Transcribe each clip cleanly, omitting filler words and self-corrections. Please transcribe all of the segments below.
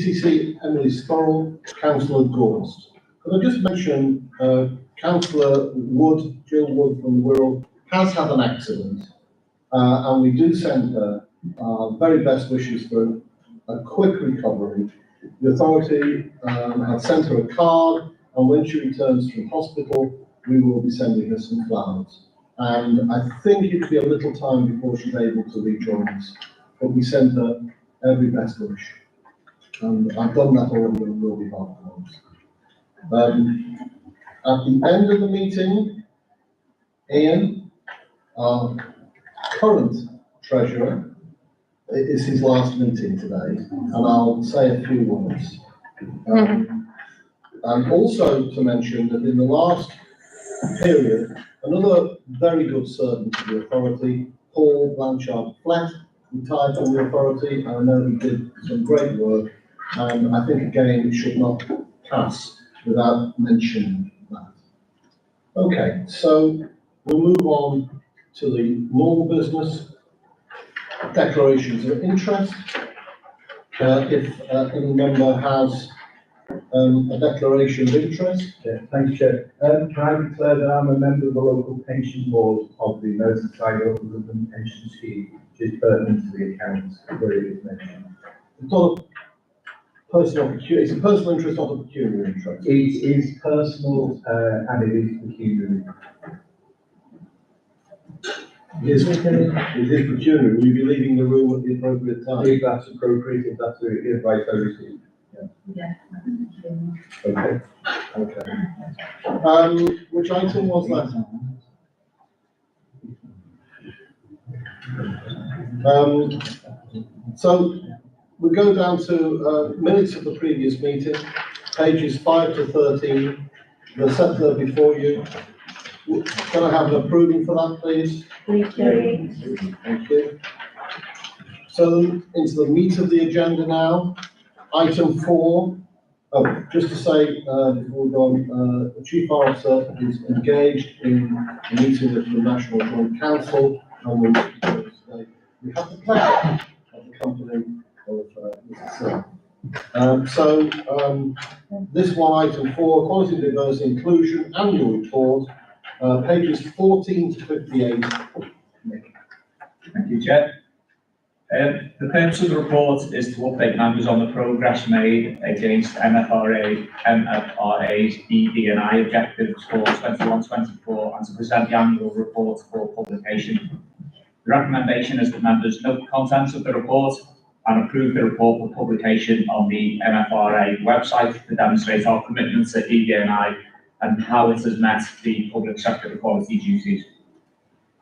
CCC Emily Sporrell, Councillor Gorst. Could I just mention Councillor Wood, Jill Wood from the Wirral, has had an accident, and we do send her our very best wishes for a quick recovery. The authority have sent her a card, and when she returns from hospital, we will be sending her some flowers. And I think it'll be a little time before she's able to rejoin us, but we send her every best wish. And I've done that already on your behalf. At the end of the meeting, Ian, our current treasurer, it is his last meeting today, and I'll say a few words. And also to mention that in the last period, another very good servant of the authority, Paul Blanchard-Flett, retired from the authority, and I know he did some great work, and I think again it should not pass without mentioning that. Okay, so we'll move on to the normal business. Declarations of interest. If any member has a declaration of interest. Yeah, thank you, Chair. Can I declare that I'm a member of the local pension board of the Merseyside Local Government Pension Scheme, which is pertinent to the accounts where it is mentioned. It's not a personal, it's a personal interest, not a pecuniary interest. It is personal and it is pecuniary. It is pecuniary. Will you be leaving the room at the appropriate time? If that's appropriate, if that's the advice I received. Yeah. Okay. Okay. Which item was that? So we go down to minutes of the previous meeting, pages 5 to 13. They're set there before you. Can I have an approving for that, please? Thank you. Thank you. So into the meat of the agenda now. Item 4. Oh, just to say before we go on, the Chief Officer is engaged in a meeting with the National Joint Council, and we'll today. We have the pleasure of the company of Mr. Sim. This one, item 4, Equality, Diversity, Inclusion, Annual Report, pages 14 to 58. Nick. Thank you, Chair. The purpose of the report is to update members on the progress made against MFRA's ED&I objectives for 21-24 and to present the annual report for publication. The recommendation is that members note the contents of the report and approve the report for publication on the MFRA website to demonstrate our commitment to ED&I and how it has met the public sector equality duties.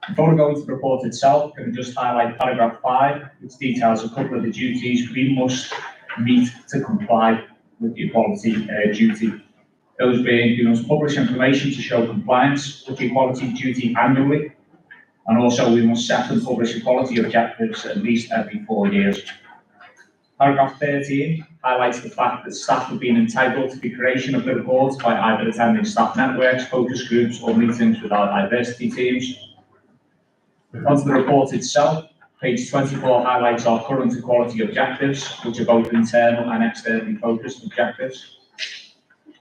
Before we go into the report itself, can we just highlight paragraph 5, which details a couple of the duties we must meet to comply with the equality duty. Those being, we must publish information to show compliance with the equality duty annually, and also we must set and publish equality objectives at least every 4 years. Paragraph 13 highlights the fact that staff have been entitled to the creation of the report by either attending staff networks, focus groups, or meetings with our diversity teams. Onto the report itself, page 24 highlights our current equality objectives, which are both internal and externally focused objectives.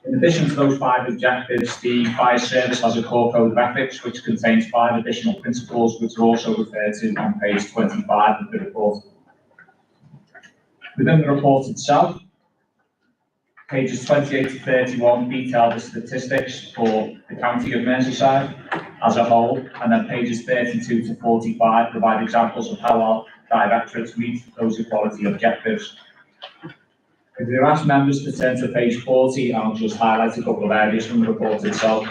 In addition to those 5 objectives, the fire service has a core code of ethics, which contains 5 additional principles, which are also referred to on page 25 of the report. Within the report itself, pages 28 to 31 detail the statistics for the county of Merseyside as a whole, and then pages 32 to 45 provide examples of how our directorates meet those equality objectives. If you ask members to turn to page 40, I'll just highlight a couple of areas from the report itself.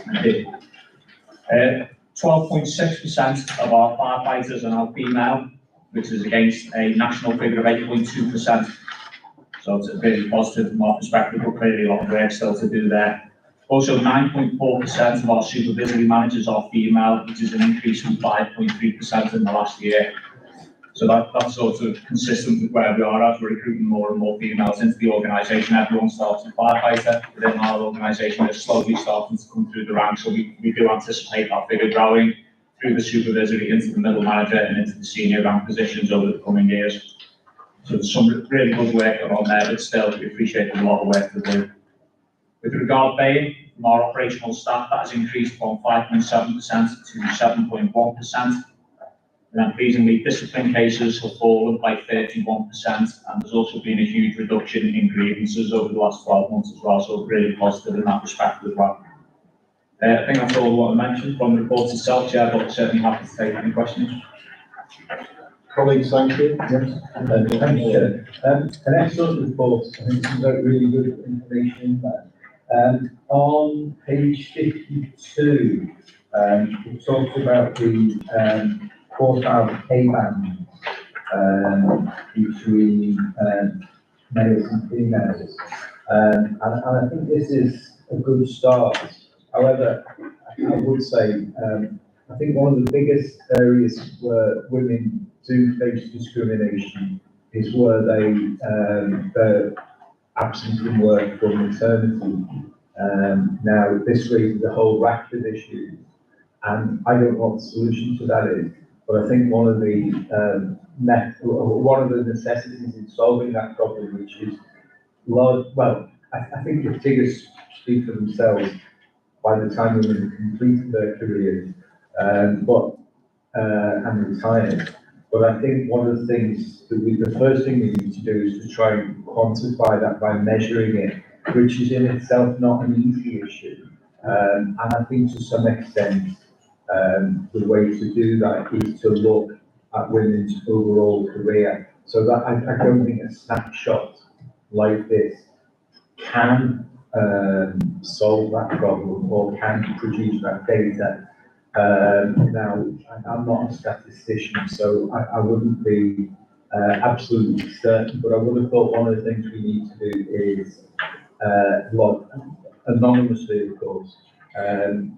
12.6% of our firefighters are now female, which is against a national figure of 8.2%. So it's really positive from our perspective, but clearly a lot of work still to do there. Also, 9.4% of our supervisory managers are female, which is an increase from 5.3% in the last year. So that's sort of consistent with where we are as we're recruiting more and more females into the organisation. Everyone starts in firefighter. Within our organisation is slowly starting to come through the ranks, so we do anticipate our figure growing through the supervisory into the middle manager and into the senior rank positions over the coming years. So there's some really good work going on there, but still, we appreciate there's a lot of work to do. With regard to pay, from our operational staff, that has increased from 5.7% to 7.1%. And then pleasingly, discipline cases have fallen by 31%, and there's also been a huge reduction in grievances over the last 12 months as well, so really positive in that respect as well. I think that's all I want to mention from the report itself, Chair, but certainly happy to take any questions. Colleagues, thank you. Yes. Thank you, Chair. An excellent report. I think some really good information there. On page 52, it talks about the quartile pay band between males and females. And I think this is a good start. However, I would say, I think one of the biggest areas where women do face discrimination is where they're absent from work for maternity. Now, this raises a whole raft of issues, and I don't know what the solution to that is, but I think one of the necessities in solving that problem, which is large, well, I think the figures speak for themselves by the time women have completed their careers, and retired. But I think one of the things the first thing we need to do is to try and quantify that by measuring it, which is in itself not an easy issue. And I think to some extent, the way to do that is to look at women's overall career. So that I don't think a snapshot like this can solve that problem or can produce that data. Now, I'm not a statistician, so I wouldn't be absolutely certain, but I would have thought one of the things we need to do is log anonymously, of course,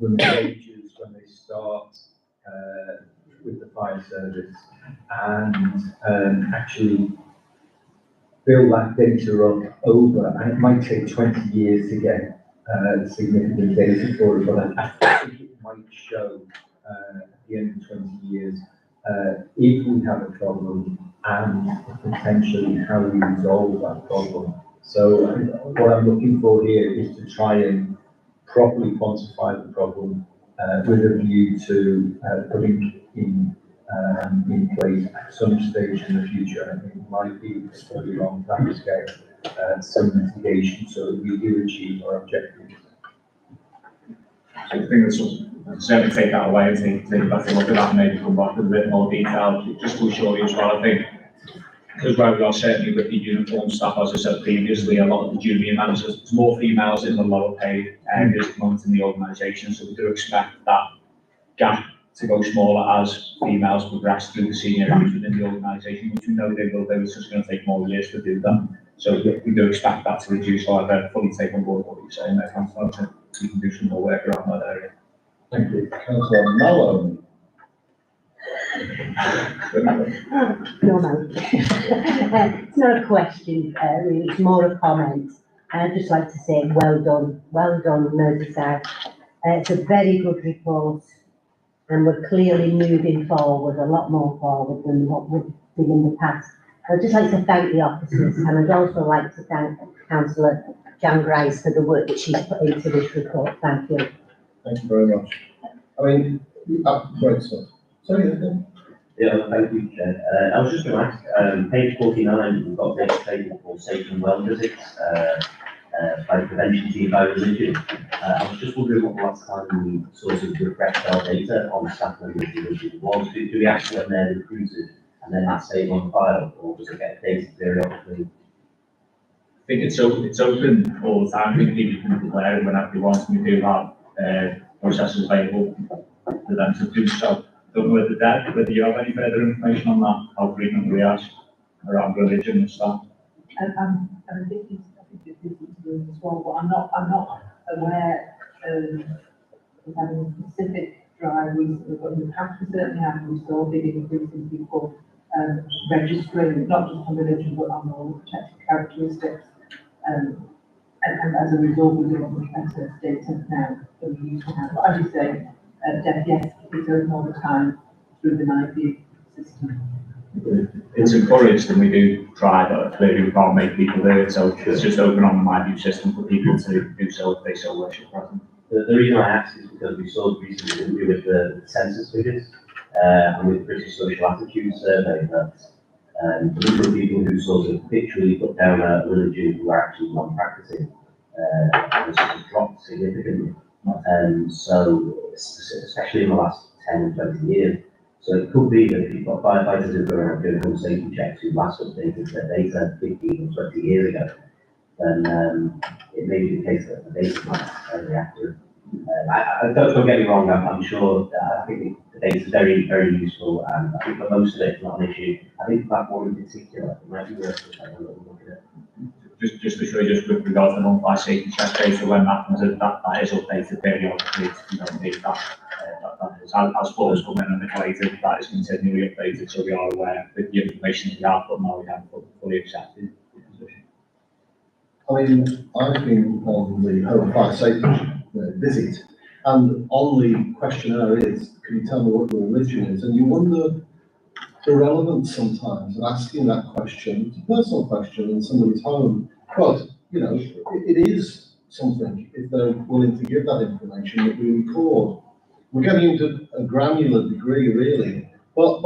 women's wages when they start with the fire service, and actually build that data up over, and it might take 20 years to get significant data for it, but I think it might show at the end of 20 years if we have a problem and potentially how we resolve that problem. So what I'm looking for here is to try and properly quantify the problem with a view to putting in place at some stage in the future. I think it might be a study on that scale, some mitigation so that we do achieve our objectives. So I think that's certainly take that away and take a better look at that and maybe come back with a bit more detail, just to assure you as well. I think, because where we are certainly with the uniform staff, as I said previously, a lot of the junior managers, there's more females in the lower paid areas at the moment in the organisation, so we do expect that gap to go smaller as females progress through the senior ranks within the organisation, which we know they will do. It's just going to take more years to do that. So we do expect that to reduce. So I fully take on board what you're saying there, Councillor. We can do some more work around that area. Thank you. Councillor Malone. No. It's not a question, really, it's more a comment. I'd just like to say well done, Merseyside. It's a very good report, and we're clearly moving forward, a lot more forward than what we've been in the past. I'd just like to thank the officers, and I'd also like to thank Councillor Jan Grice for the work that she's put into this report. Thank you. Thank you very much. I mean, great stuff. Sorry, Yeah, thank you, Chair. I was just going to ask, page 49, we've got data table for safe and well visits by the prevention team by religion. I was just wondering what the last time we sort of refreshed our data on staff members of religion was. Do we actually have their recruited and then that's saved on file, or does it get updated periodically? I think it's open all the time. I think people can declare it whenever they want, and we do have processes available for them to do so. Don't know whether you have any further information on that, how frequently we ask around religion and stuff. I think this is doing as well, but I'm not aware of having a specific drive recently, but in the past we certainly have. We saw big increasing people registering, not just on religion, but on all protected characteristics. And as a result, we do have much better data now than we used to have. But as you say, yes, it's open all the time through the NIFE system. it's encouraged and we do try, but clearly we can't make people do it, so it's just open on the My View system for people to do so if they so wish at present. The reason I ask is because we saw recently, didn't we, with the census figures, and with the British Social Attitude Survey, that the number of people who sort of habitually put down a religion who are actually non-practicing has sort of dropped significantly. So, especially in the last 10, 20 years. So it could be that if you've got firefighters who go around doing home safety checks who last updated their data 15 or 20 years ago, then it may be the case that the data is not very accurate. Don't get me wrong, I'm sure, I think the data is very, very useful, and I think for most of it, it's not an issue. I think that one in particular, it might be worth just having a little look at it. Just to show you, just with regards to the non-fire safety check data, when that comes in, that is updated periodically, you don't need that. That is, as photos come in and they're collated, that is continually updated, so we are aware with the information that we have, but now we have fully accepted the position. I mean, I've been on the Home Fire Safety visit, and on the questionnaire is, can you tell me what your religion is? And you wonder the relevance sometimes of asking that question. It's a personal question in somebody's home, but, you know, it is something, if they're willing to give that information, that we record. We're getting into a granular degree, really, but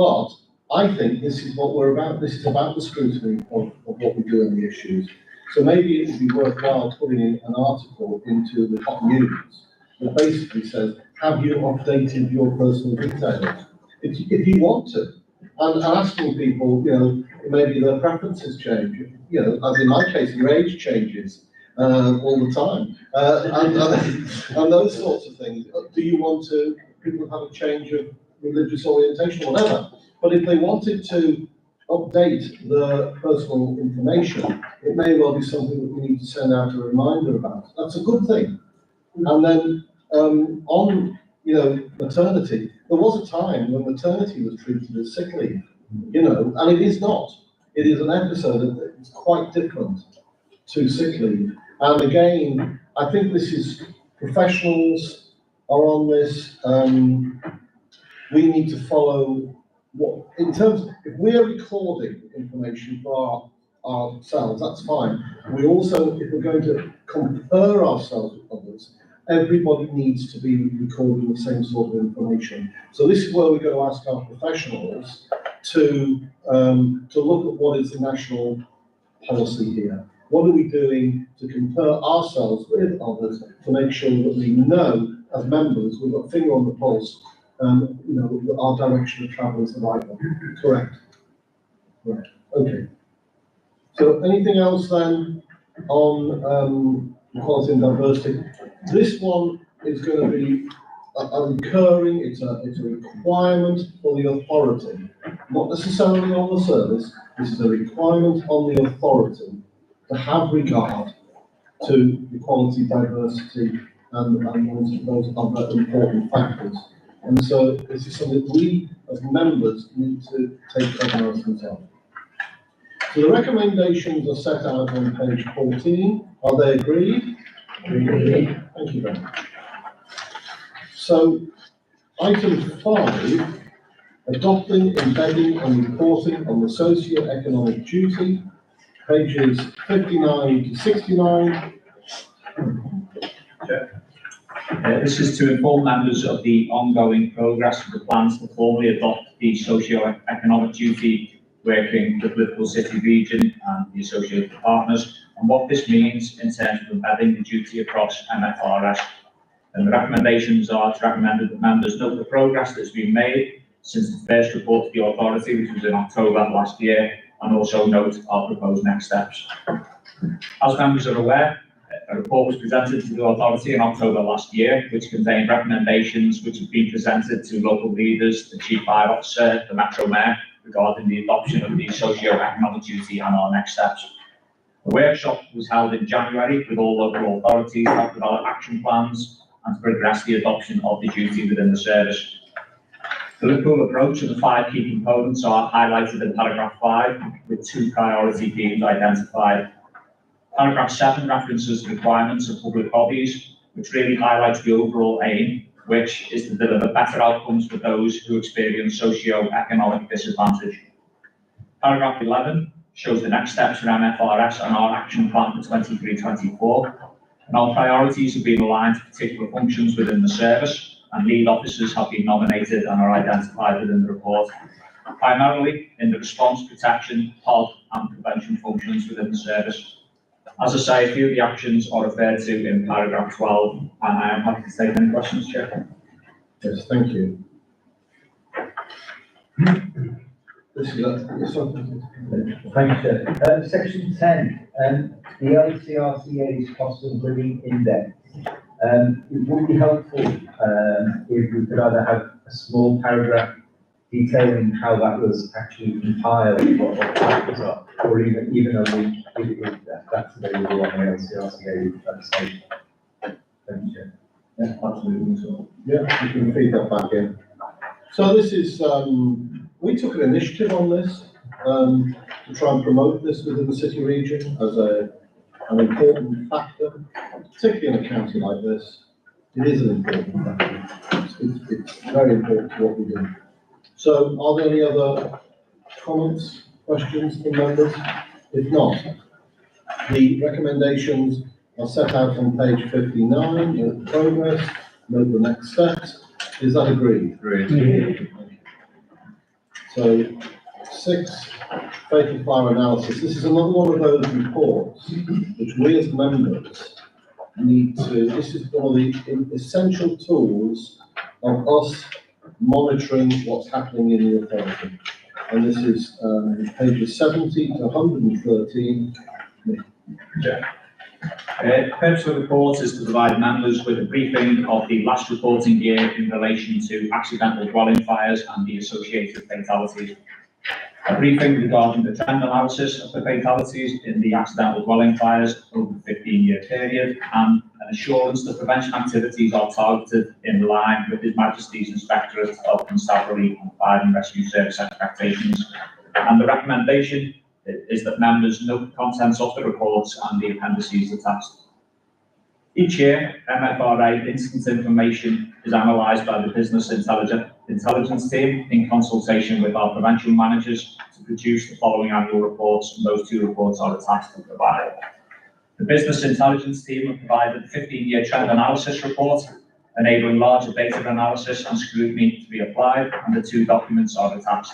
I think this is what we're about. This is about the scrutiny of what we do in the issues. So maybe it would be worthwhile putting in an article into the Hot News that basically says, have you updated your personal details? If you want to, and asking people, you know, maybe their preferences change, you know, as in my case, your age changes all the time, and those sorts of things. Do you want to, people have a change of religious orientation, whatever, but if they wanted to update the personal information, it may well be something that we need to send out a reminder about. That's a good thing. And then on, you know, maternity, there was a time when maternity was treated as sick leave, you know, and it is not. It is an episode that's quite different to sick leave. And again, I think this is, professionals are on this. We need to follow what, in terms of, if we're recording information for ourselves, that's fine. We also, if we're going to compare ourselves with others, everybody needs to be recording the same sort of information. So this is where we're going to ask our professionals to look at what is the national policy here. What are we doing to compare ourselves with others to make sure that we know, as members, we've got a finger on the pulse, you know, that our direction of travel is the right one. Correct. Right. Okay. So anything else then on equality and diversity? This one is going to be a recurring, it's a requirement for the authority, not necessarily on the service. This is a requirement on the authority to have regard to equality, diversity, and those other important factors. And so this is something we, as members, need to take cognizance of. So the recommendations are set out on page 14. Are they agreed? Agreed. Thank you very much. So, item 5, adopting, embedding and reporting on the socio-economic duty, pages 59 to 69. This is to inform members of the ongoing progress of the plans to formally adopt the socio-economic duty, working with Liverpool City Region and the associated partners, and what this means in terms of embedding the duty across MFRS. And the recommendations are to recommend that members note the progress that's been made since the first report to the authority, which was in October last year, and also note our proposed next steps. As members are aware, a report was presented to the authority in October last year, which contained recommendations which have been presented to local leaders, the Chief Fire Officer, the Metro Mayor, regarding the adoption of the socio-economic duty and our next steps. A workshop was held in January with all local authorities to develop action plans and to progress the adoption of the duty within the service. The Liverpool approach and the 5 key components are highlighted in paragraph 5, with 2 priority themes identified. Paragraph 7 references the requirements of public bodies, which really highlights the overall aim, which is to deliver better outcomes for those who experience socio-economic disadvantage. Paragraph 11 shows the next steps for MFRS and our action plan for 23-24. And our priorities have been aligned to particular functions within the service, and lead officers have been nominated and are identified within the report, primarily in the response, protection, health and prevention functions within the service. As I say, a few of the actions are referred to in paragraph 12, and I am happy to take any questions, Chair. Yes, thank you. This is something. Thank you, sir. Section 10, the ICRCA's cost of living index. It would be helpful if we could either have a small paragraph detailing how that was actually compiled, what factors are, or even a link if that's available on the ICRCA website. Thank you. Yeah, absolutely. So, yeah, you can feed that back in. So this is, we took an initiative on this to try and promote this within the city region as an important factor, particularly in a county like this. It is an important factor. It's very important to what we do. So are there any other comments, questions from members? If not, the recommendations are set out on page 59, note the progress, note the next steps. Is that agreed? Agreed. So 6, fatal fire analysis. This is another one of those reports which we as members need to, this is one of the essential tools of us monitoring what's happening in the authority. And this is pages 70 to 113. The purpose of the report is to provide members with a briefing of the last reporting year in relation to accidental dwelling fires and the associated fatalities. A briefing regarding the trend analysis of the fatalities in the accidental dwelling fires over the 15-year period, and an assurance that prevention activities are targeted in line with His Majesty's Inspectorate of Constabulary and Fire and Rescue Service expectations. And the recommendation is that members note the contents of the reports and the appendices attached. Each year, MFRA incident information is analysed by the Business Intelligence team in consultation with our prevention managers to produce the following annual reports, and those 2 reports are attached to the provider. The Business Intelligence team have provided a 15-year trend analysis report, enabling larger data analysis and scrutiny to be applied, and the 2 documents are attached.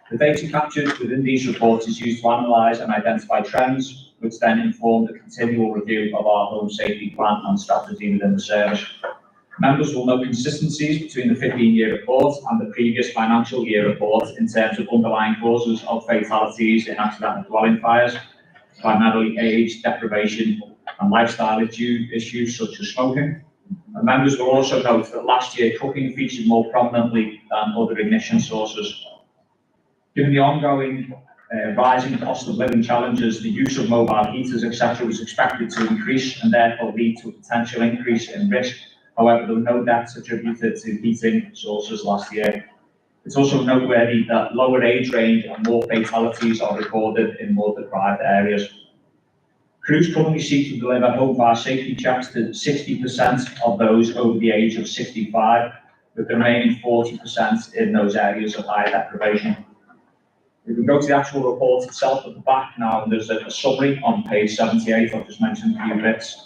The data captured within these reports is used to analyse and identify trends, which then inform the continual review of our home safety plan and strategy within the service. Members will note consistencies between the 15-year report and the previous financial year report in terms of underlying causes of fatalities in accidental dwelling fires, primarily age, deprivation and lifestyle issues such as smoking. And members will also note that last year cooking featured more prominently than other ignition sources. Given the ongoing rising cost of living challenges, the use of mobile heaters, etc., was expected to increase and therefore lead to a potential increase in risk. However, there were no deaths attributed to heating sources last year. It's also noteworthy that lower age range and more fatalities are recorded in more deprived areas. Crews currently seek to deliver home fire safety checks to 60% of those over the age of 65, with the remaining 40% in those areas of high deprivation. We can go to the actual report itself at the back now, and there's a summary on page 78. I've just mentioned a few bits.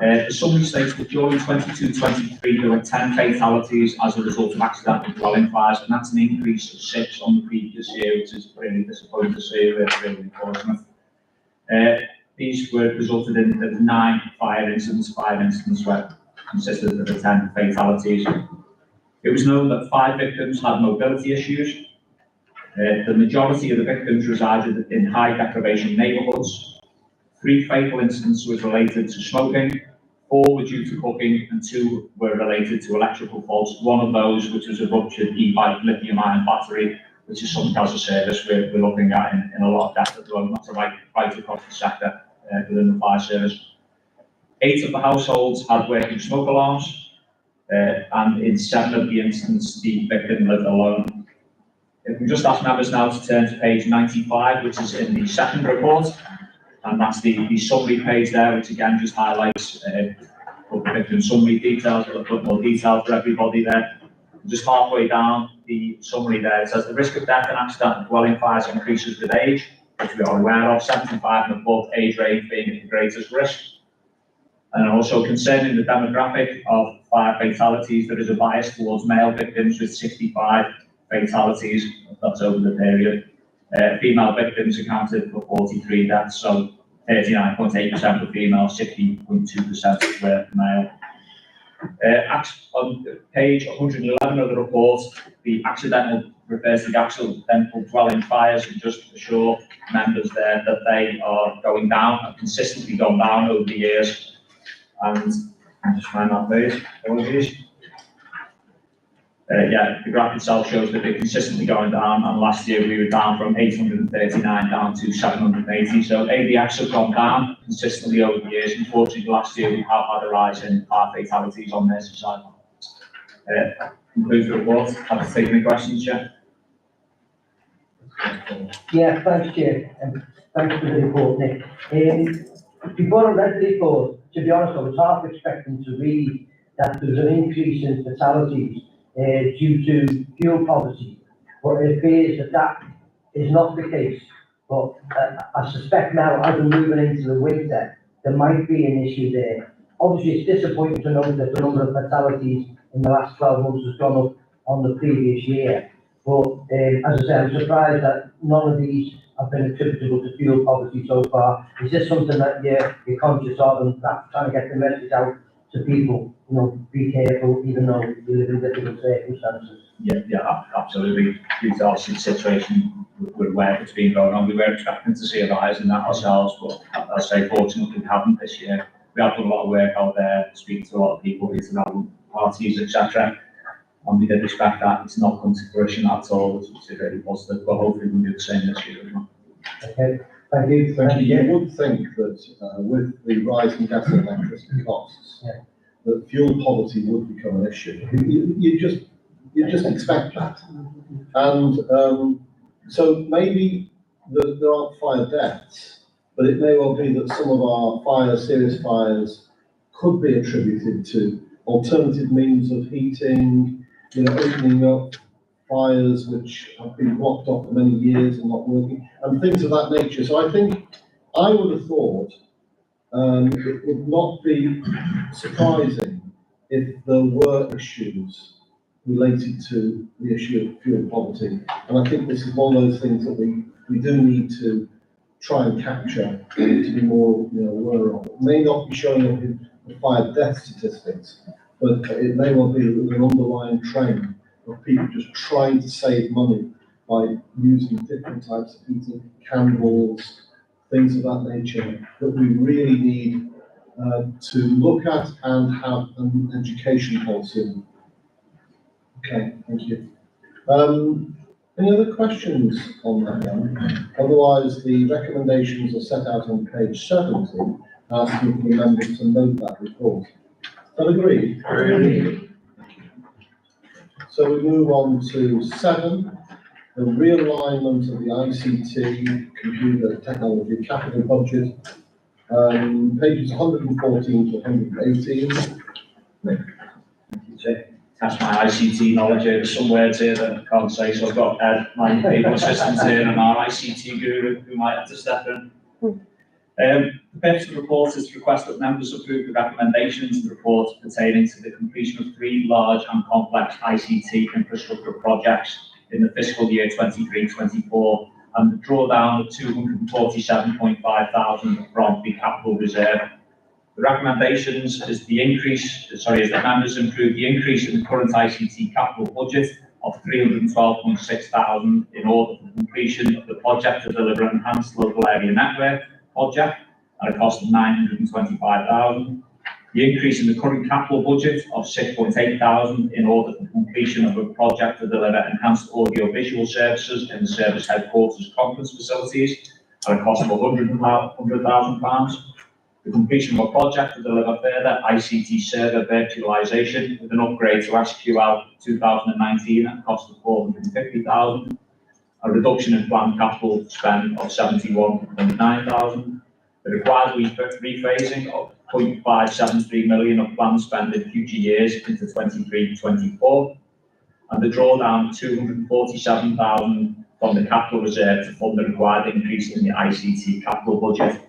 The summary states that during 22-23 there were 10 fatalities as a result of accidental dwelling fires, and that's an increase of 6 on the previous year, which is really disappointing to see, really unfortunate. These were resulted in 9 fire incidents. 5 incidents were consisted of the 10 fatalities. It was known that 5 victims had mobility issues. The majority of the victims resided in high deprivation neighbourhoods. 3 fatal incidents were related to smoking, 4 were due to cooking, and 2 were related to electrical faults. One of those, which was a ruptured e-bike lithium-ion battery, which is something as a service we're looking at in a lot of depth at the moment. That's right across the sector within the fire service. 8 of the households had working smoke alarms, and in 7 of the incidents, the victim lived alone. If we just ask members now to turn to page 95, which is in the second report, and that's the summary page there, which again just highlights the victim summary details, a little bit more detail for everybody there. Just halfway down the summary there, it says the risk of death and accidental dwelling fires increases with age, which we are aware of, 75 and above age range being at the greatest risk. And also concerning the demographic of fire fatalities, there is a bias towards male victims with 65 fatalities, that's over the period. Female victims accounted for 43 deaths, so 39.8% were female, 60.2% were male. On page 111 of the report, the accidental refers to the accidental dwelling fires, and just assure members there that they are going down, have consistently gone down over the years. And I'll just find that page, apologies. Yeah, the graph itself shows that they're consistently going down, and last year we were down from 839 down to 780. So ADX have gone down consistently over the years. Unfortunately, last year we have had a rise in fire fatalities on Merseyside. Concludes the report. Have to take any questions, Chair? Yeah, thanks, Chair, and thanks for the report, Nick. Before I read the report, to be honest, I was half expecting to read that there's an increase in fatalities due to fuel poverty, but it appears that that is not the case. But I suspect now, as we're moving into the winter, there might be an issue there. Obviously, it's disappointing to note that the number of fatalities in the last 12 months has gone up on the previous year. But as I said, I'm surprised that none of these have been attributable to fuel poverty so far. Is this something that you're conscious of and perhaps trying to get the message out to people, you know, be careful even though you live in difficult circumstances? Yeah, absolutely. Due to our situation, we're aware it's been going on. We were expecting to see a rise in that ourselves, but I'll say fortunately we haven't this year. We have done a lot of work out there, speaking to a lot of people, visiting our parties, etc. And we did expect that. It's not come to fruition at all, which is really positive, but hopefully we'll do the same this year as well. Okay, thank you. Thank you. You would think that with the rise in gas and electricity costs, Yeah. that fuel poverty would become an issue. You just expect that. And so maybe there aren't fire deaths, but it may well be that some of our fires, serious fires, could be attributed to alternative means of heating, you know, opening up fires which have been blocked off for many years and not working, and things of that nature. So I think, I would have thought it would not be surprising if there were issues related to the issue of fuel poverty. And I think this is one of those things that we do need to try and capture and to be more, you know, aware of. It may not be showing up in the fire death statistics, but it may well be that there's an underlying trend of people just trying to save money by using different types of heating, candles, things of that nature, that we really need to look at and have an education policy. Okay, thank you. Any other questions on that one? Otherwise, the recommendations are set out on page 70, asking for the members to note that report. Is that agreed? Agreed. So we move on to 7, the realignment of the ICT computer technology capital budget, pages 114 to 118. That's my ICT knowledge here. There's some words here that I can't say, so I've got Ed, my people assistant here, and our ICT guru who might have to step in. The purpose of the report is to request that members approve the recommendations in the report pertaining to the completion of 3 large and complex ICT infrastructure projects in the fiscal year 23-24, and the drawdown of 247.5 thousand from the capital reserve. The recommendations is that members approve the increase in the current ICT capital budget of 312.6 thousand in order for the completion of the project to deliver an enhanced local area network project at a cost of 925,000. The increase in the current capital budget of 6.8 thousand in order for the completion of a project to deliver enhanced audio-visual services in the service headquarters conference facilities at a cost of £100,000. The completion of a project to deliver further ICT server virtualization with an upgrade to SQL 2019 at a cost of 450,000. A reduction in planned capital spend of 71.9 thousand. The required rephasing of 0.573 million of planned spend in future years into 23-24. and the drawdown of 247,000 from the capital reserve to fund the required increase in the ICT capital budget.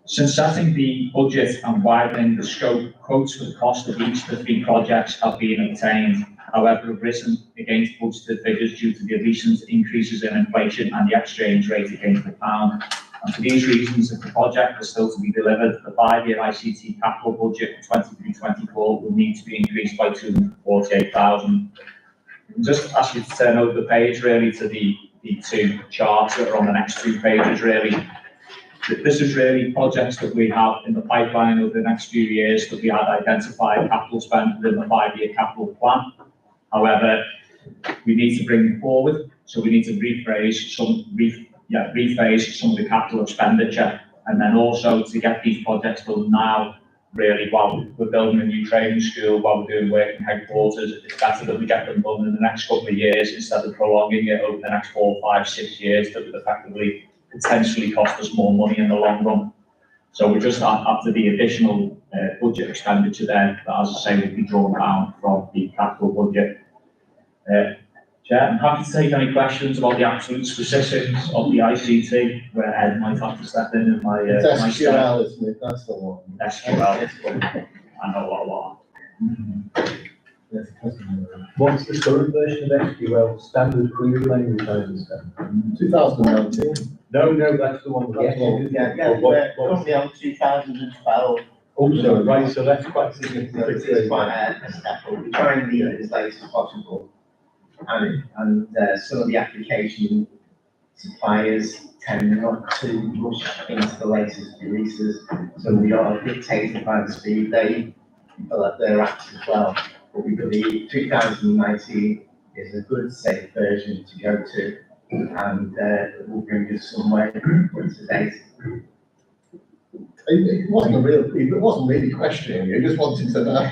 Since setting the budget and widening the scope, quotes for the cost of each of the 3 projects have been obtained. However, have risen against budgeted figures due to the recent increases in inflation and the exchange rate against the pound. And for these reasons, if the project is still to be delivered, the 5-year ICT capital budget for 23-24 will need to be increased by 248,000. Just ask you to turn over the page really to the 2 charts that are on the next 2 pages really. This is really projects that we have in the pipeline over the next few years that we had identified capital spend within the 5-year capital plan. However, we need to bring them forward, so we need to rephase some of the capital expenditure, and then also to get these projects done now, really, while we're building a new training school, while we're doing work in headquarters. It's better that we get them done in the next couple of years instead of prolonging it over the next 4, 5, 6 years that would effectively potentially cost us more money in the long run. So we just after the additional budget expenditure there, that, as I say, will be drawn down from the capital budget. Chair, I'm happy to take any questions about the absolute specifics of the ICT, where Ed might have to step in my It's my stead. SQL, isn't it? That's the one. SQL. I know what I want. Yes, customer. What's the current version of SQL? Standard query language, I understand. 2019. No, that's the one. That's the one. We're currently on 2012. Also, right, so that's quite significant. It's quite a step up. We try and leave it as late as possible. And some of the application suppliers tend not to rush into the latest releases. So we are dictated by the speed they develop their apps as well. But we believe 2019 is a good, safe version to go to, and it will bring us somewhere up to date. It wasn't really questioning you, just wanted to know.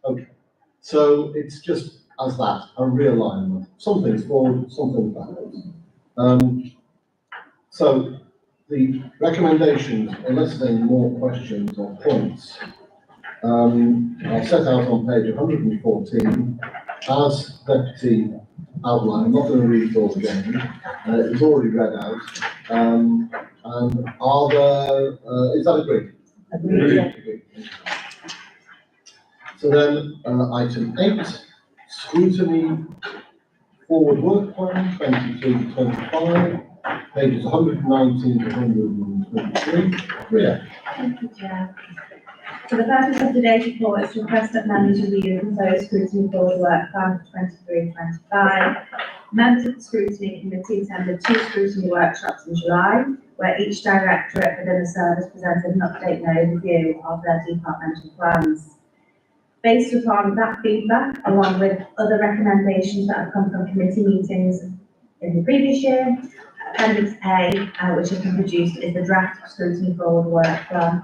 Okay, so it's just as that, a realignment. Some things forward, some things backwards. So the recommendations, unless there are more questions or points, I'll set out on page 114 as Deputy outlined. I'm not going to read it all again. It's already read out. And are there, is that agreed? Agreed. So then, item 8, scrutiny forward work plan 23 to 25, pages 119 to 123. Rhea. Thank you, Chair. So the purpose of today's report is to request that members review the proposed scrutiny board work plan for 23-25. Members of the scrutiny committee attended 2 scrutiny workshops in July, where each directorate within the service presented an update and overview of their departmental plans. Based upon that feedback, along with other recommendations that have come from committee meetings in the previous year, Appendix A, which has been produced, is the draft scrutiny forward work plan.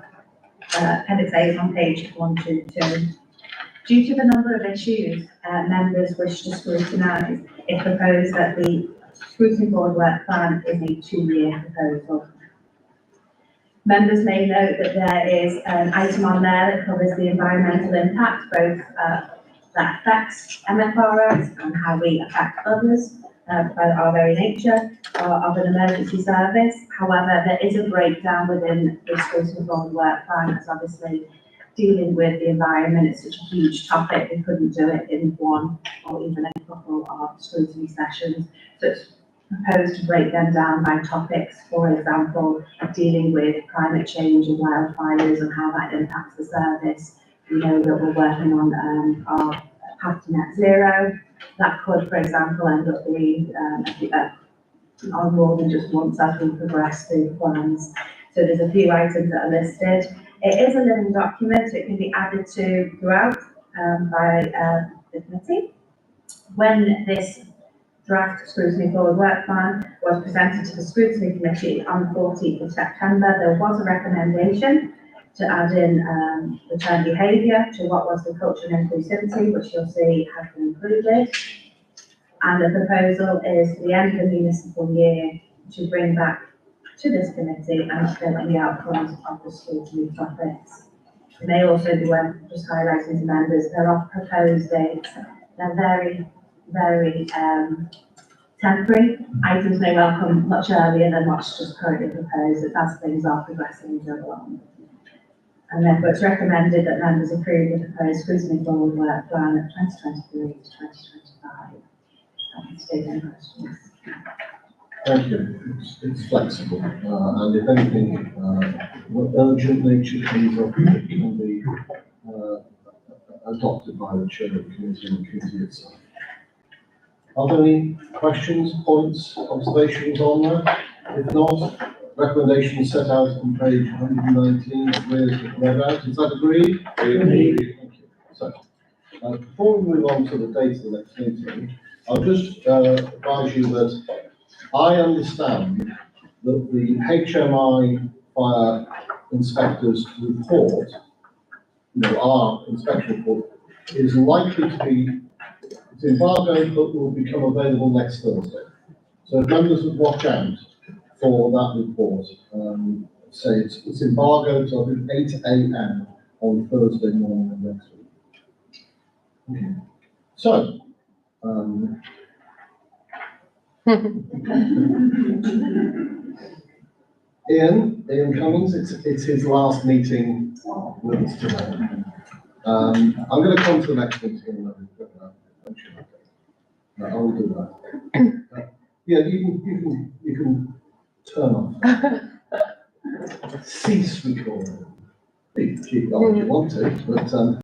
Appendix A is on page 122. Due to the number of issues members wish to scrutinise, it proposed that the scrutiny board work plan is a 2-year proposal. Members may note that there is an item on there that covers the environmental impact, both that affects MFRS and how we affect others by our very nature of an emergency service. However, there is a breakdown within the scrutiny board work plan, as obviously dealing with the environment is such a huge topic, we couldn't do it in one or even a couple of scrutiny sessions. So it's proposed to break them down by topics, for example, dealing with climate change and wildfires and how that impacts the service. We know that we're working on our path to net zero. That could, for example, end up being on more than just once as we progress through the plans. So there's a few items that are listed. It is a living document, so it can be added to throughout by the committee. When this draft scrutiny forward work plan was presented to the scrutiny committee on the 14th of September, there was a recommendation to add in return behaviour to what was the culture and inclusivity, which you'll see has been included. And the proposal is for the end of the municipal year to bring back to this committee and update on the outcomes of the scrutiny topics. It may also be worth just highlighting to members, there are proposed dates. They're very, very, temporary. Items may well come much earlier than what's just currently proposed, as things are progressing and go along. And therefore it's recommended that members approve the proposed scrutiny forward work plan of 2023 to 2025. Take any questions. Thank you. It's flexible, and if anything, what urgent nature comes up, it can be, adopted by the chair of the committee and the committee itself. Are there any questions, points, observations on that? If not, recommendations set out on page 119 of read out. Is that agreed? Agreed. Thank you. So, before we move on to the date of the next meeting, I'll just advise you that I understand that the HMI fire inspector's report, our inspection report, is likely to be, it's embargoed, but will become available next Thursday. So if members would watch out for that report, say it's embargoed till 8 a.m. on Thursday morning of next week. Okay. So, Ian Cummings, it's his last meeting with us today. I'm going to come to the next meeting and I will do that. Yeah, you can turn off. Cease recording. You can keep it on if you want to, but